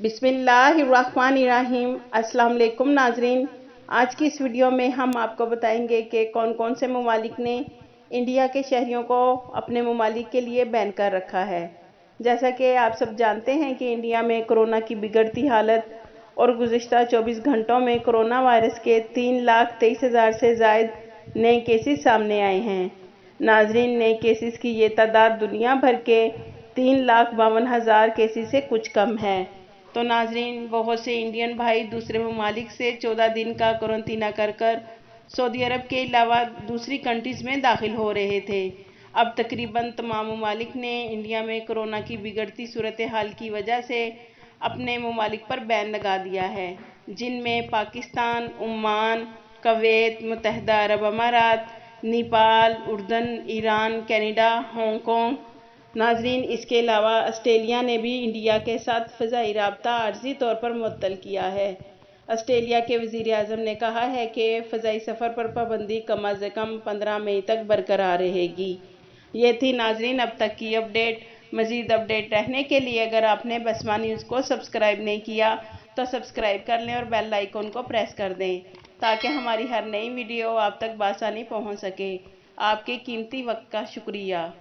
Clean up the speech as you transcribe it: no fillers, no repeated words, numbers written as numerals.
बिस्मिल्लाहिर्रहमानिर्रहीम। अस्सलाम वालेकुम नाजरीन। आज की इस वीडियो में हम आपको बताएंगे कि कौन कौन से ममालिक ने इंडिया के शहरियों को अपने ममालिक के लिए बैन कर रखा है। जैसा कि आप सब जानते हैं कि इंडिया में कोरोना की बिगड़ती हालत और गुज़िश्ता 24 घंटों में कोरोना वायरस के 3,23,000 से ज़ायद नए केसेस सामने आए हैं। नाजरीन, नए केसेस की ये तादाद दुनिया भर के 3,52,000 केसेस से कुछ कम है। तो नाजरीन, बहुत से इंडियन भाई दूसरे ममालिक से 14 दिन का क्वारंटीना कर सऊदी अरब के अलावा दूसरी कंट्रीज़ में दाखिल हो रहे थे। अब तकरीबन तमाम ममालिक ने इंडिया में कोरोना की बिगड़ती सूरत हाल की वजह से अपने ममालिक पर बैन लगा दिया है, जिनमें पाकिस्तान, ओमान, कुवैत, मुत्तहिदा अरब अमारात, नेपाल, उर्दन, ईरान, कनाडा, हांगकांग। नाजरीन, इसके अलावा ऑस्ट्रेलिया ने भी इंडिया के साथ फ़ज़ाई राब्ता आर्जी तौर पर मुअत्तल किया है। ऑस्ट्रेलिया के वज़ीर आज़म ने कहा है कि फ़ज़ाई सफ़र पर पाबंदी कम अज़ कम 15 मई तक बरकरार रहेगी। ये थी नाजरीन अब तक की अपडेट। मज़ीद अपडेट रहने के लिए अगर आपने बसमा न्यूज़ को सब्सक्राइब नहीं किया तो सब्सक्राइब कर लें और बेल आइकन को प्रेस कर दें, ताकि हमारी हर नई वीडियो आप तक बआसानी पहुँच सके। आपके कीमती वक्त का शुक्रिया।